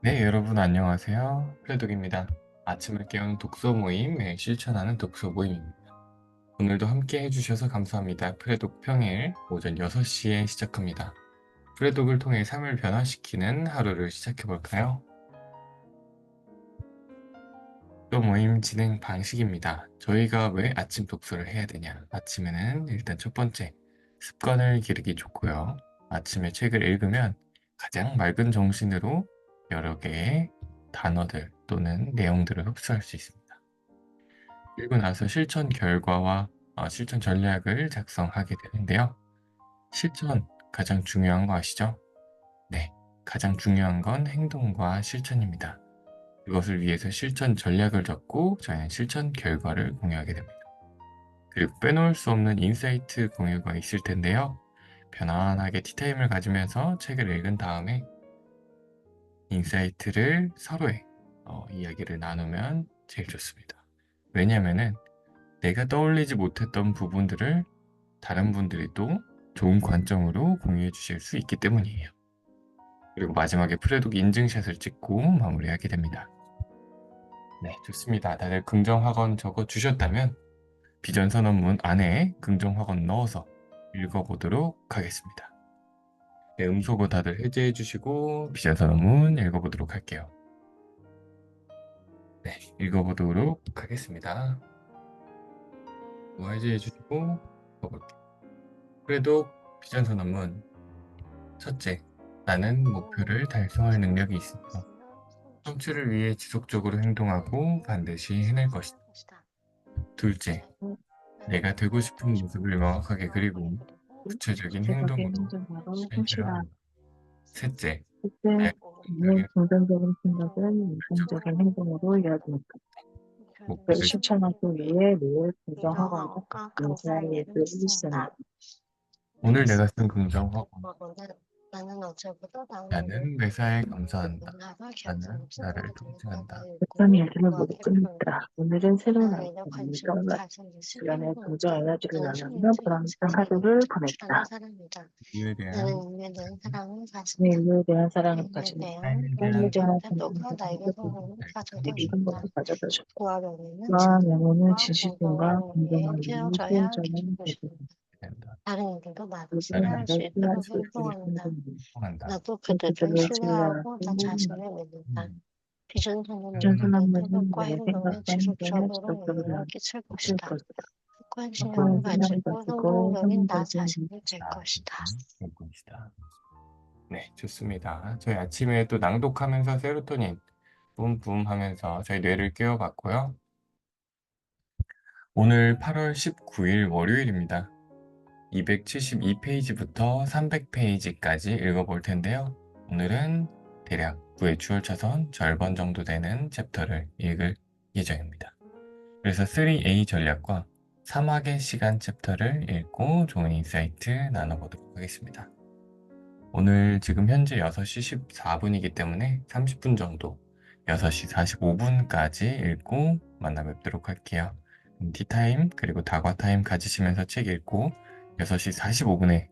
네, 여러분 안녕하세요. 플레독입니다. 아침을 깨우는 독서 모임, 매일 실천하는 독서 모임입니다. 오늘도 함께 해주셔서 감사합니다. 플레독 평일 오전 6시에 시작합니다. 플레독을 통해 삶을 변화시키는 하루를 시작해볼까요? 독서 모임 진행 방식입니다. 저희가 왜 아침 독서를 해야 되냐? 아침에는 일단 첫 번째, 습관을 기르기 좋고요. 아침에 책을 읽으면 가장 맑은 정신으로 여러 개의 단어들 또는 내용들을 흡수할 수 있습니다. 그리고 나서 실천 결과와 실천 전략을 작성하게 되는데요. 실천, 가장 중요한 거 아시죠? 네, 가장 중요한 건 행동과 실천입니다. 그것을 위해서 실천 전략을 잡고 저희는 실천 결과를 공유하게 됩니다. 그리고 빼놓을 수 없는 인사이트 공유가 있을 텐데요. 편안하게 티타임을 가지면서 책을 읽은 다음에 인사이트를 서로의 이야기를 나누면 제일 좋습니다. 왜냐면은 내가 떠올리지 못했던 부분들을 다른 분들이 또 좋은 관점으로 공유해 주실 수 있기 때문이에요. 그리고 마지막에 프레독 인증샷을 찍고 마무리하게 됩니다. 네, 좋습니다. 다들 긍정학원 적어 주셨다면 비전선언문 안에 긍정학원 넣어서 읽어보도록 하겠습니다. 네, 음소거 다들 해제해 주시고 비전선언문 읽어보도록 할게요. 네, 읽어보도록 하겠습니다. 해제해 주시고 읽어볼게요. 프레독 비전선언문 첫째, 나는 목표를 달성할 능력이 있으며 성취를 위해 지속적으로 행동하고 반드시 해낼 것이다. 둘째, 내가 되고 싶은 모습을 명확하게 그리고 구체적인 구체적인 행동으로 행동으로 실현을 성실한 한다. 셋째, 그때 나의 는 긍정적인 긍정적인 생각을 생각은 결정하여 이성적인 행동으로 이어집니다. 그를 목표를 실천하기 위해 매일 긍정하거나 감사의 감사의 예를 쓰는 오늘 내가 쓴 긍정하고 나는 어제보다 나은 나는 매사에 감사한다. 문화가 나는 나를 격정적인 통제한다. 못한 있고 일들을 모두 끝냈다. 오늘은 새로운 나는 일에 아침을 관심을 떠올랐다. 가진 주변에 생각은 긍정 에너지를 나는 나누며 소유주의 보람찬 인생을 하루를 하는 보냈다. 사람이다. 이유에 나는 대한 의미에 대한 사랑을 내 가진다. 인류에 대한 사랑을 삶에 가지는 대한 삶에 삶에 대한 근데 너가 관심을 나에게 가지고 선물을 우리 가져다 모든 준다. 것을 가져다 줘. 그와 연애는 또한 영혼은 지식과 지식인과 공정을 위해 공정을 위해 세워져야 세워져야 기쁘고 싶다. 되고 된다. 다른 이들도 나를 누구는 신뢰할 수 나를 신뢰할 있도록 수 있도록 행동한다. 행동합니다. 통한다. 나도 또 그들을 그들을 신뢰하고 나 신뢰하고 자신을 믿는다. 비전 선언은 내 전선한번은 생각과 내 행동에 생각과 행동에 지속적으로 지속적으로 영향을 끼칠 미칠 것이다. 것이다. 확고한 확고한 신념을 생각을 가지고 가지고 성공적인 나 성공적인 자신이 될 것이다. 될 것이다. 네, 좋습니다. 저희 아침에 또 낭독하면서 세로토닌 뿜뿜 하면서 저희 뇌를 깨워봤고요. 오늘 8월 19일 월요일입니다. 272페이지부터 300페이지까지 읽어볼 텐데요. 오늘은 대략 9의 추월차선 절반 정도 되는 챕터를 읽을 예정입니다. 그래서 3A 전략과 사막의 시간 챕터를 읽고 좋은 인사이트 나눠보도록 하겠습니다. 오늘 지금 현재 6시 14분이기 때문에 30분 정도 6시 45분까지 읽고 만나 뵙도록 할게요. 티타임 그리고 다과타임 가지시면서 책 읽고 6시 45분에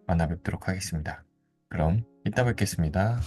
만나 뵙도록 하겠습니다. 그럼 이따 뵙겠습니다.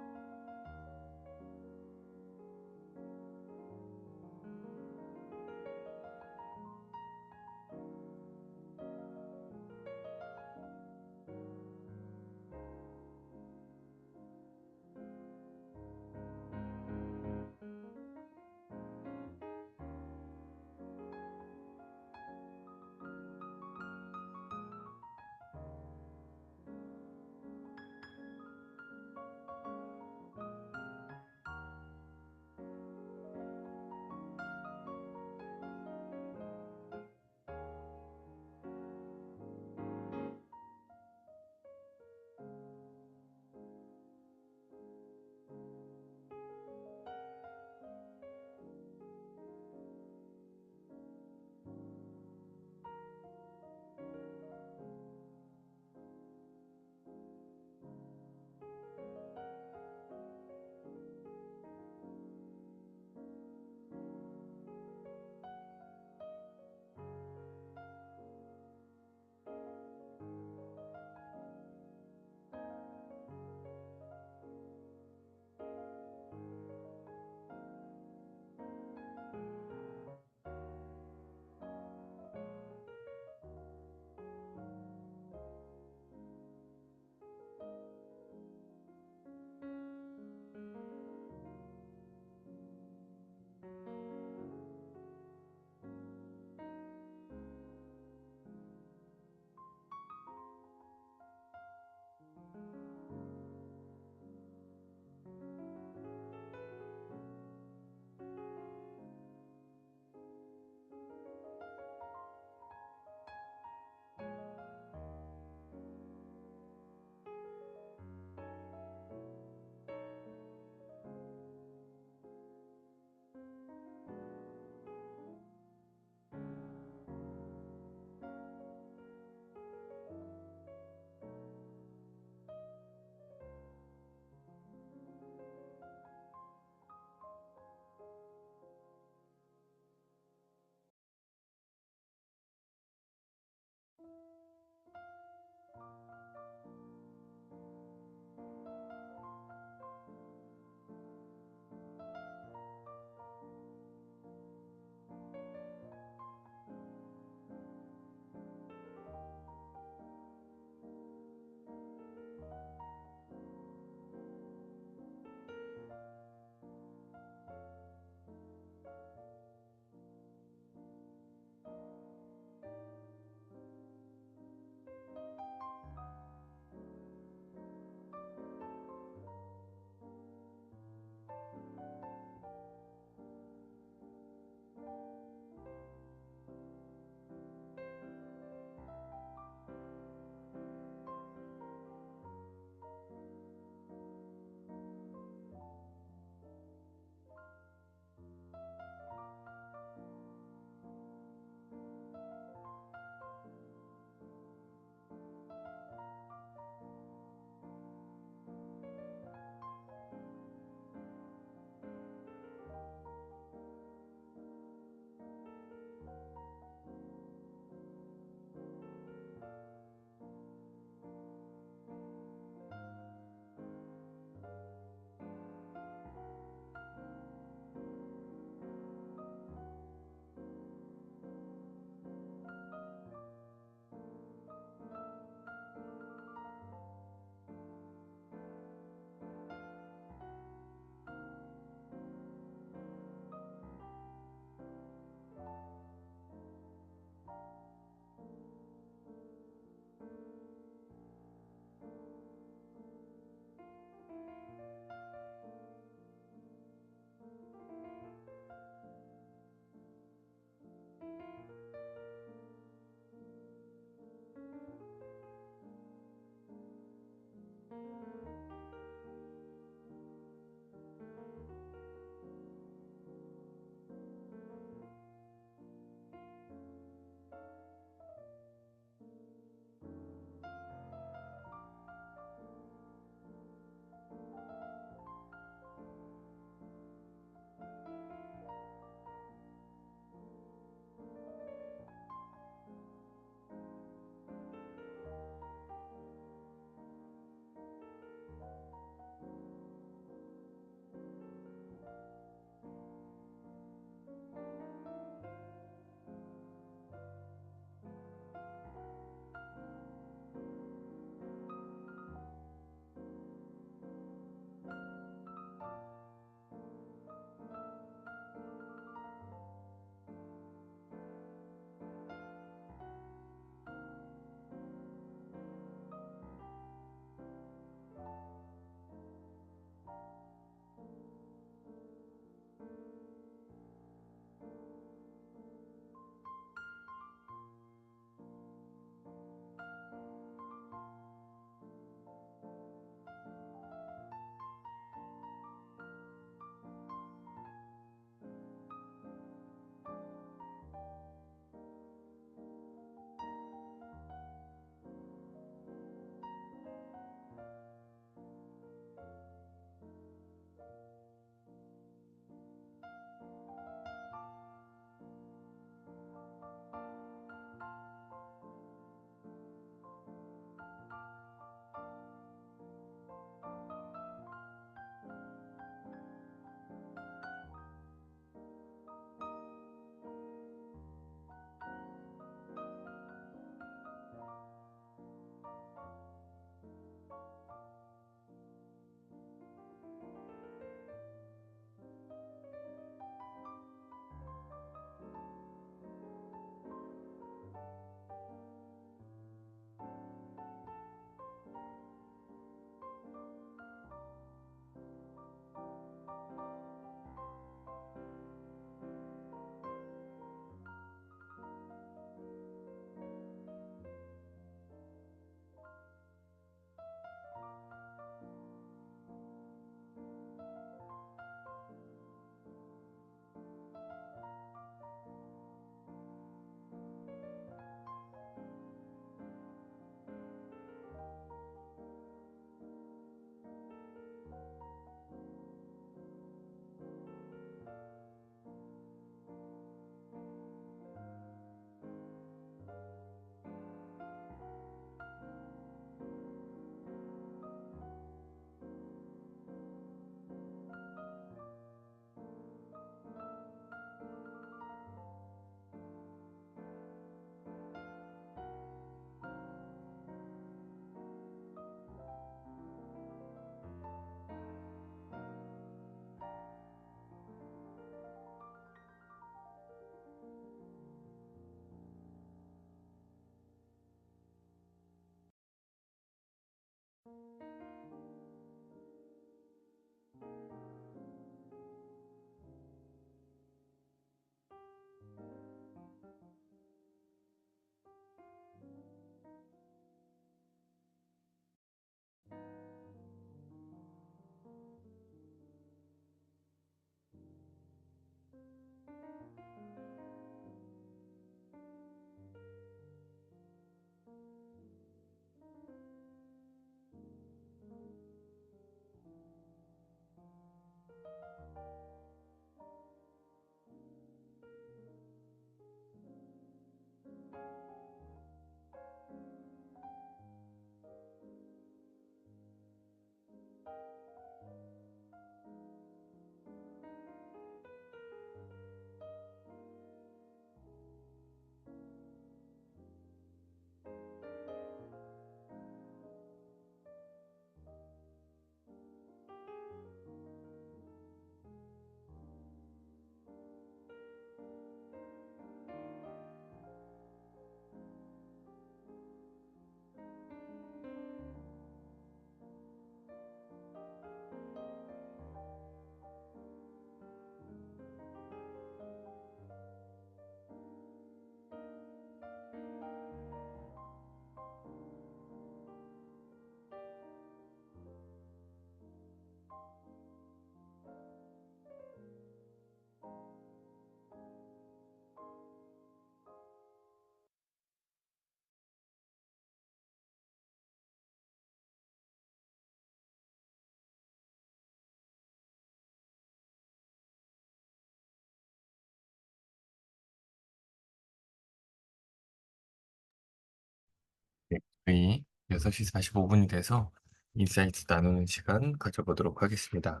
저희 6시 45분이 돼서 인사이트 나누는 시간 가져보도록 하겠습니다.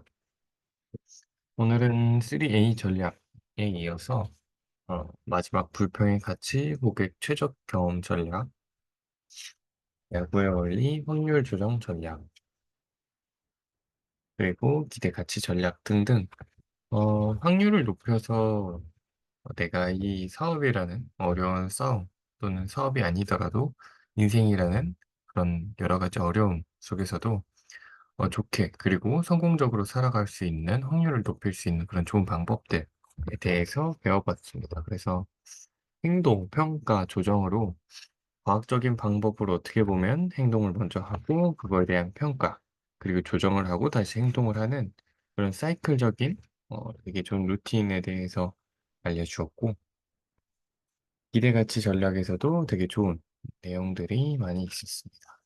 오늘은 3A 전략에 이어서 마지막 불평의 가치, 고객 최적 경험 전략, 야구의 원리, 확률 조정 전략, 그리고 기대 가치 전략 등등 확률을 높여서 내가 이 사업이라는 어려운 싸움 또는 사업이 아니더라도 인생이라는 그런 여러 가지 어려움 속에서도 좋게 그리고 성공적으로 살아갈 수 있는 확률을 높일 수 있는 그런 좋은 방법들에 대해서 배워봤습니다. 그래서 행동, 평가, 조정으로 과학적인 방법으로 어떻게 보면 행동을 먼저 하고 그거에 대한 평가, 그리고 조정을 하고 다시 행동을 하는 그런 사이클적인 되게 좋은 루틴에 대해서 알려주었고, 기대 가치 전략에서도 되게 좋은 내용들이 많이 있었습니다.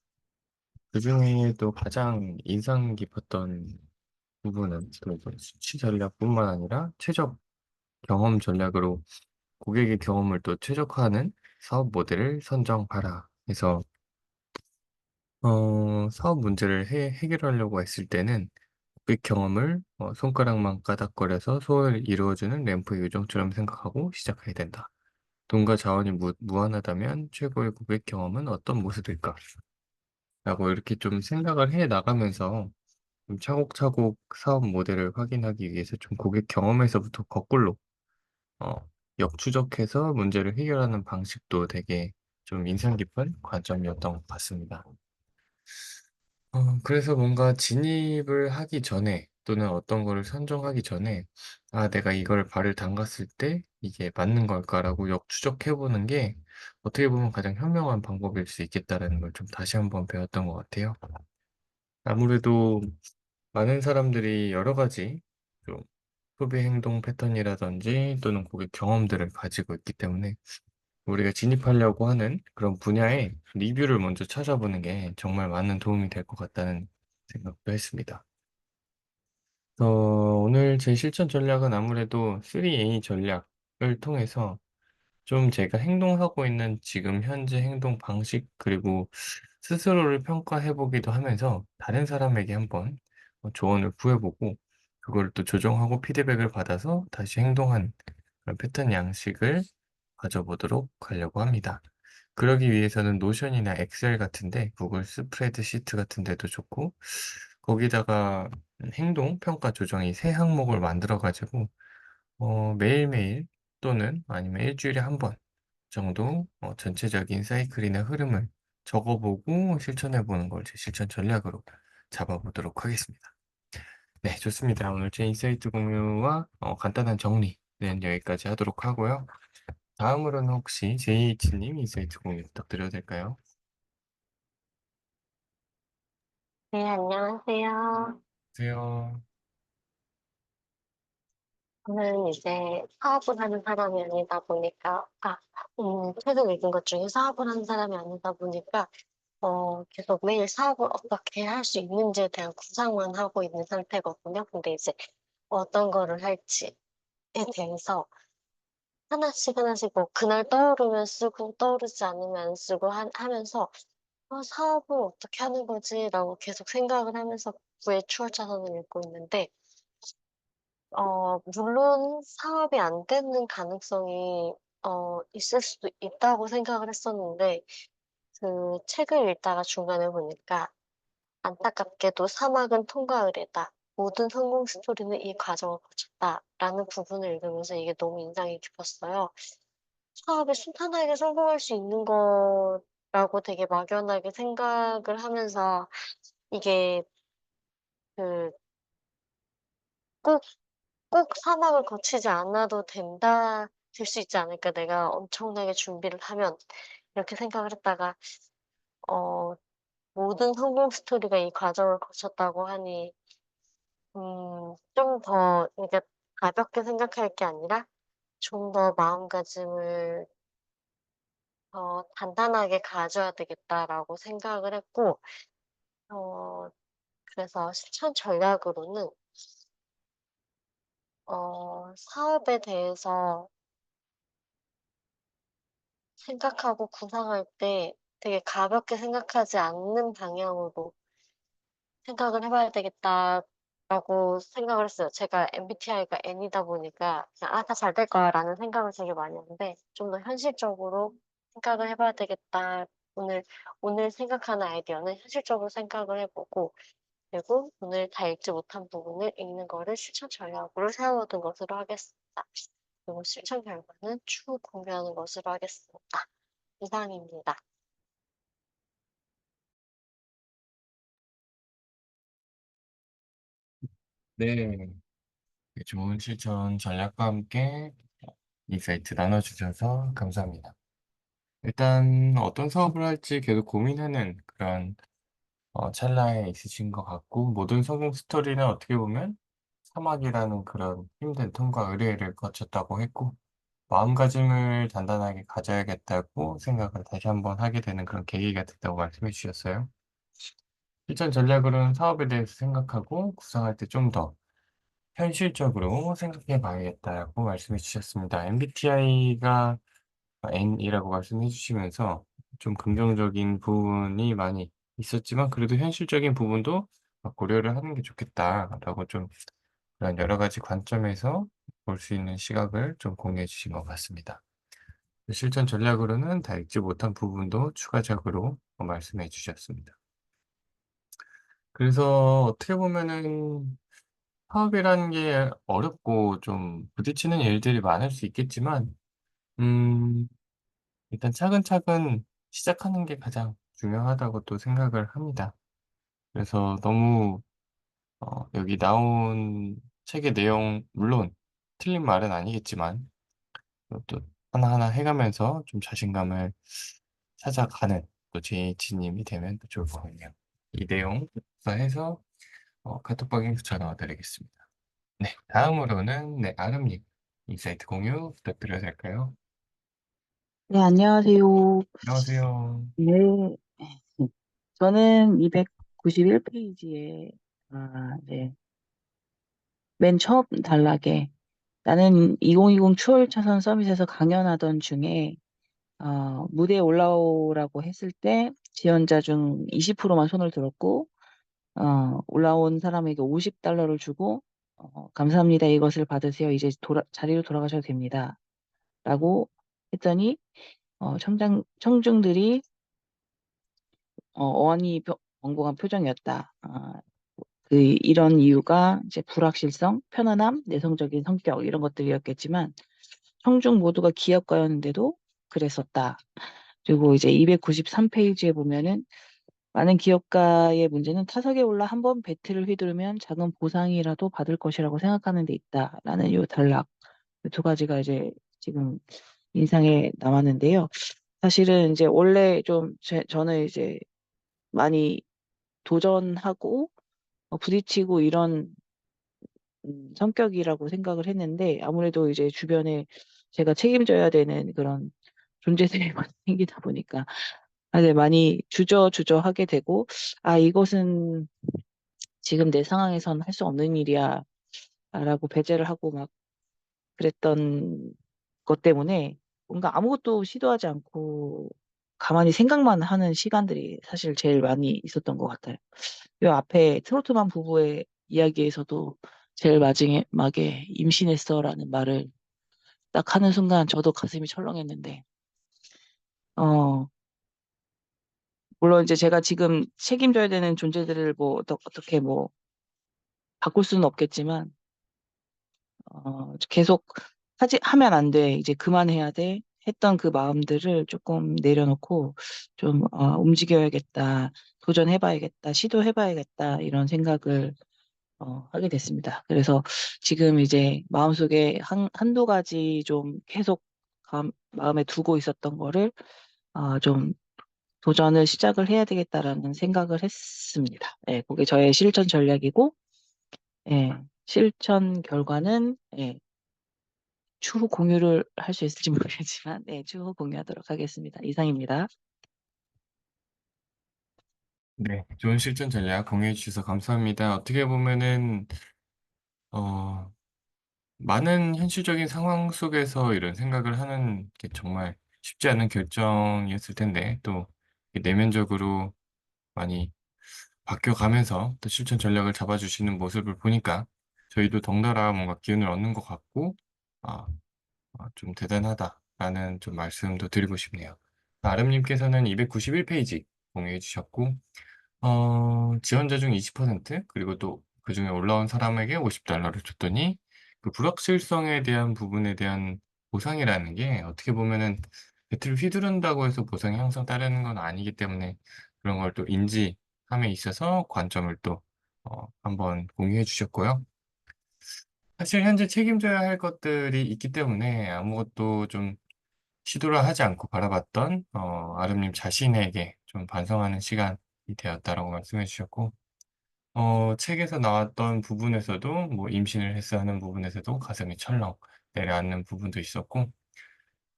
그중에 또 가장 인상 깊었던 부분은 또 이제 수치 전략뿐만 아니라 최적 경험 전략으로 고객의 경험을 또 최적화하는 사업 모델을 선정하라 해서 사업 문제를 해결하려고 했을 때는 고객 경험을 손가락만 까닥거려서 소원을 이루어주는 램프 요정처럼 생각하고 시작해야 된다. 돈과 자원이 무한하다면 최고의 고객 경험은 어떤 모습일까? 라고 이렇게 좀 생각을 해 나가면서 좀 차곡차곡 사업 모델을 확인하기 위해서 좀 고객 경험에서부터 거꾸로 어, 역추적해서 문제를 해결하는 방식도 되게 좀 인상 깊은 관점이었던 것 같습니다. 그래서 뭔가 진입을 하기 전에 또는 어떤 거를 선정하기 전에 '아 내가 이걸 발을 담갔을 때 이게 맞는 걸까?'라고 역추적해 보는 게 어떻게 보면 가장 현명한 방법일 수 있겠다라는 걸 좀 다시 한번 배웠던 것 같아요. 아무래도 많은 사람들이 여러 가지 좀 소비 행동 패턴이라든지 또는 고객 경험들을 가지고 있기 때문에 우리가 진입하려고 하는 그런 분야에 리뷰를 먼저 찾아보는 게 정말 많은 도움이 될 것 같다는 생각도 했습니다. 오늘 제 실천 전략은 아무래도 3A 전략을 통해서 좀 제가 행동하고 있는 지금 현재 행동 방식 그리고 스스로를 평가해 보기도 하면서 다른 사람에게 한번 조언을 구해 보고 그걸 또 조정하고 피드백을 받아서 다시 행동하는 그런 패턴 양식을 가져보도록 하려고 합니다. 그러기 위해서는 노션이나 엑셀 같은데 구글 스프레드시트 같은 데도 좋고 거기다가 행동 평가 조정이 세 항목을 만들어 가지고 매일매일 또는 아니면 일 주일에 한 번 정도 전체적인 사이클이나 흐름을 적어 보고 실천해 보는 걸 제 실천 전략으로 잡아 보도록 하겠습니다. 네, 좋습니다. 오늘 제 인사이트 공유와 간단한 정리는 여기까지 하도록 하고요. 다음으로는 혹시 JH 님 인사이트 공유 부탁드려도 될까요? 네, 안녕하세요. 안녕하세요. 저는 이제 사업을 하는 사람이 아니다 보니까, 최근 읽은 것 중에 사업을 하는 사람이 아니다 보니까, 계속 매일 사업을 어떻게 할 수 있는지에 대한 구상만 하고 있는 상태거든요. 근데 이제 어떤 거를 할지에 대해서 하나씩 하나씩 뭐 그날 떠오르면 쓰고 떠오르지 않으면 안 쓰고 하면서 '사업을 어떻게 하는 거지?'라고 계속 생각을 하면서 구의 추월차선을 읽고 있는데, 물론 사업이 안 되는 가능성이 있을 수도 있다고 생각을 했었는데, 그 책을 읽다가 중간에 보니까 "안타깝게도 사막은 통과의례다. 모든 성공 스토리는 이 과정을 거쳤다."라는 부분을 읽으면서 이게 너무 인상이 깊었어요. 사업에 순탄하게 성공할 수 있는 거라고 되게 막연하게 생각을 하면서, 이게 그 꼭 꼭 사막을 거치지 않아도 될 수 있지 않을까, 내가 엄청나게 준비를 하면. 이렇게 생각을 했다가 어 모든 성공 스토리가 이 과정을 거쳤다고 하니 좀 더 이게 가볍게 생각할 게 아니라 좀 더 마음가짐을 더 단단하게 가져야 되겠다라고 생각을 했고, 어 그래서 실천 전략으로는 사업에 대해서 생각하고 구상할 때 되게 가볍게 생각하지 않는 방향으로 생각을 해 봐야 되겠다라고 생각을 했어요. 제가 MBTI가 N이다 보니까 그냥 '아 다 잘 될 거야.'라는 생각을 되게 많이 했는데 좀 더 현실적으로 생각을 해 봐야 되겠다. 오늘 생각하는 아이디어는 현실적으로 생각을 해 보고 그리고 오늘 다 읽지 못한 부분을 읽는 거를 실천 전략으로 세워 둔 것으로 하겠습니다. 그리고 실천 결과는 추후 공유하는 것으로 하겠습니다. 이상입니다. 네. 좋은 실천 전략과 함께 인사이트 나눠 주셔서 감사합니다. 일단 어떤 사업을 할지 계속 고민하는 그런 찰나에 있으신 것 같고, 모든 성공 스토리는 어떻게 보면 사막이라는 그런 힘든 통과 의뢰를 거쳤다고 했고, 마음가짐을 단단하게 가져야겠다고 생각을 다시 한번 하게 되는 그런 계기가 됐다고 말씀해 주셨어요. 실전 전략으로는 사업에 대해서 생각하고 구상할 때 좀 더 현실적으로 생각해 봐야겠다고 말씀해 주셨습니다. MBTI가 N이라고 말씀해 주시면서 좀 긍정적인 부분이 많이 있었지만, 그래도 현실적인 부분도 고려를 하는 게 좋겠다라고 좀 그런 여러 가지 관점에서 볼 수 있는 시각을 좀 공유해 주신 것 같습니다. 실전 전략으로는 다 읽지 못한 부분도 추가적으로 말씀해 주셨습니다. 그래서 어떻게 보면은 사업이라는 게 어렵고 좀 부딪히는 일들이 많을 수 있겠지만, 음 일단 차근차근 시작하는 게 가장 중요하다고 또 생각을 합니다. 그래서 너무 여기 나온 책의 내용, 물론 틀린 말은 아니겠지만 또 하나하나 해 가면서 좀 자신감을 찾아가는 또 제이치 님이 되면 또 좋을 것 같네요. 이 내용 해서 카톡방에 붙여 넣어 드리겠습니다. 네. 다음으로는 네, 아름 님 인사이트 공유 부탁드려도 될까요? 네, 안녕하세요. 안녕하세요. 네. 저는 291 페이지에 네. 맨 처음 단락에 "나는 2020 추월 차선 서밋에서 강연하던 중에 무대에 올라오라고 했을 때 지원자 중 20%만 손을 들었고 올라온 사람에게 $50를 주고 "감사합니다. 이것을 받으세요. 이제 자리로 돌아가셔도 됩니다."라고 했더니 청중들이 어안이 벙벙한 표정이었다. 이런 이유가 이제 불확실성, 편안함, 내성적인 성격 이런 것들이었겠지만 청중 모두가 기업가였는데도 그랬었다. 그리고 이제 293 페이지에 보면은 "많은 기업가의 문제는 타석에 올라 한번 배트를 휘두르면 작은 보상이라도 받을 것이라고 생각하는 데 있다."라는 요 단락, 두 가지가 이제 지금 인상에 남았는데요. 사실은 이제 원래 좀 저는 이제 많이 도전하고 부딪히고 이런 성격이라고 생각을 했는데, 아무래도 이제 주변에 제가 책임져야 되는 그런 존재들이 많이 생기다 보니까 네, 많이 주저하게 되고 '아 이것은 지금 내 상황에선 할 수 없는 일이야.'라고 배제를 하고 막 그랬던 것 때문에 뭔가 아무것도 시도하지 않고 가만히 생각만 하는 시간들이 사실 제일 많이 있었던 것 같아요. 요 앞에 트로트만 부부의 이야기에서도 제일 마지막에 "임신했어."라는 말을 딱 하는 순간 저도 가슴이 철렁했는데 어 물론 이제 제가 지금 책임져야 되는 존재들을 뭐 어떻게 뭐 바꿀 수는 없겠지만 계속 하면 안 돼. 이제 그만해야 돼. 했던 그 마음들을 쪼끔 내려놓고 좀 '움직여야겠다. 도전해 봐야겠다. 시도해 봐야겠다.' 이런 생각을 하게 됐습니다. 그래서 지금 이제 마음속에 한두 가지 좀 계속 마음에 두고 있었던 거를 좀 '도전을 시작을 해야 되겠다.'라는 생각을 했습니다. 예. 그게 저의 실천 전략이고 예, 실천 결과는 예, 추후 공유를 할 수 있을지 모르겠지만 네, 추후 공유하도록 하겠습니다. 이상입니다. 네. 좋은 실전 전략 공유해 주셔서 감사합니다. 어떻게 보면은 어 많은 현실적인 상황 속에서 이런 생각을 하는 게 정말 쉽지 않은 결정이었을 텐데, 또 내면적으로 많이 바뀌어가면서 또 실천 전략을 잡아주시는 모습을 보니까 저희도 덩달아 뭔가 기운을 얻는 것 같고, 아, 좀 대단하다라는 좀 말씀도 드리고 싶네요. 아름님께서는 291 페이지 공유해 주셨고, 지원자 중 20% 그리고 또 그중에 올라온 사람에게 $50를 줬더니 그 불확실성에 대한 부분에 대한 보상이라는 게 어떻게 보면은 배틀을 휘두른다고 해서 보상이 항상 따르는 건 아니기 때문에 그런 걸 또 인지함에 있어서 관점을 또 한번 공유해 주셨고요. 사실 현재 책임져야 할 것들이 있기 때문에 아무것도 좀 시도를 하지 않고 바라봤던 아름님 자신에게 좀 반성하는 시간이 되었다라고 말씀해 주셨고, 책에서 나왔던 부분에서도 뭐 임신을 했어 하는 부분에서도 가슴이 철렁 내려앉는 부분도 있었고,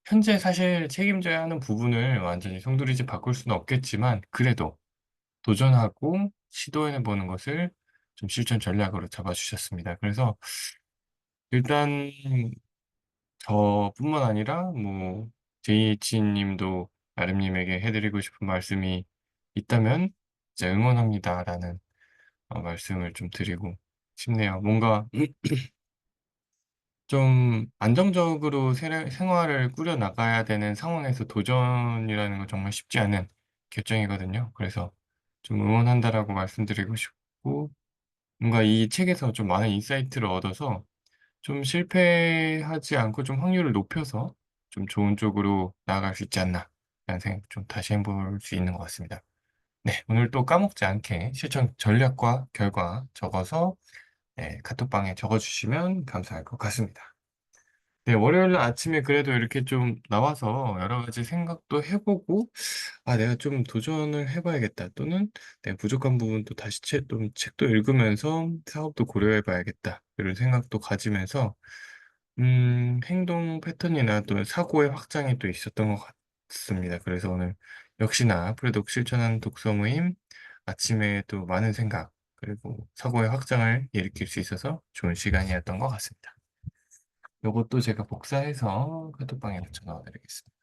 현재 사실 책임져야 하는 부분을 완전히 송두리째 바꿀 수는 없겠지만 그래도 도전하고 시도해 보는 것을 좀 실천 전략으로 잡아 주셨습니다. 그래서 일단 저뿐만 아니라 뭐 JH 님도 아름님에게 해 드리고 싶은 말씀이 있다면 진짜 "응원합니다."라는 말씀을 좀 드리고 싶네요. 뭔가 좀 안정적으로 생활을 꾸려 나가야 되는 상황에서 도전이라는 건 정말 쉽지 않은 결정이거든요. 그래서 좀 "응원한다."라고 말씀드리고 싶고, 뭔가 이 책에서 좀 많은 인사이트를 얻어서 좀 실패하지 않고 좀 확률을 높여서 좀 좋은 쪽으로 나아갈 수 있지 않나라는 생각 좀 다시 해볼 수 있는 것 같습니다. 네. 오늘 또 까먹지 않게 실천 전략과 결과 적어서 카톡방에 적어 주시면 감사할 것 같습니다. 네. 월요일 날 아침에 그래도 이렇게 좀 나와서 여러 가지 생각도 해 보고 '아 내가 좀 도전을 해 봐야겠다.' 또는 '내가 부족한 부분도 다시 좀 책도 읽으면서 사업도 고려해 봐야겠다.' 이런 생각도 가지면서 행동 패턴이나 또는 사고의 확장이 또 있었던 것 같습니다. 그래서 오늘 역시나 프레독 실천하는 독서 모임 아침에 또 많은 생각 그리고 사고의 확장을 일으킬 수 있어서 좋은 시간이었던 것 같습니다. 요것도 제가 복사해서 카톡방에 붙여 넣어 드리겠습니다.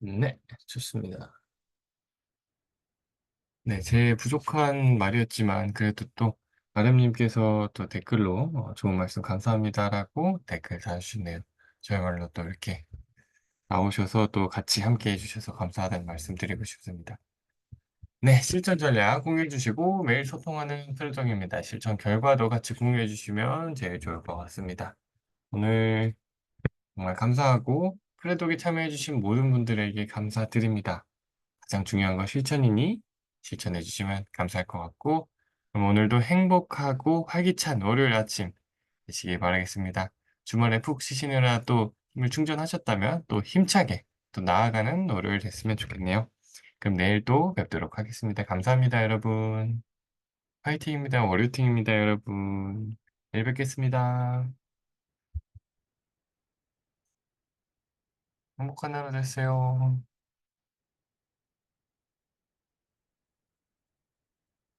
네. 좋습니다. 네. 제 부족한 말이었지만 그래도 또 아름님께서 또 댓글로 "좋은 말씀 감사합니다."라고 댓글 달아주셨네요. 저야말로 또 이렇게 나오셔서 또 같이 함께 해 주셔서 감사하다는 말씀 드리고 싶습니다. 네. 실천 전략 공유해 주시고 매일 소통하는 설정입니다. 실천 결과도 같이 공유해 주시면 제일 좋을 것 같습니다. 오늘 정말 감사하고 프레독에 참여해 주신 모든 분들에게 감사드립니다. 가장 중요한 건 실천이니 실천해 주시면 감사할 것 같고, 그럼 오늘도 행복하고 활기찬 월요일 아침 되시길 바라겠습니다. 주말에 푹 쉬시느라 또 힘을 충전하셨다면 또 힘차게 또 나아가는 월요일 됐으면 좋겠네요. 그럼 내일 또 뵙도록 하겠습니다. 감사합니다, 여러분. 화이팅입니다. 월요팅입니다, 여러분. 내일 뵙겠습니다. 행복한 하루 되세요.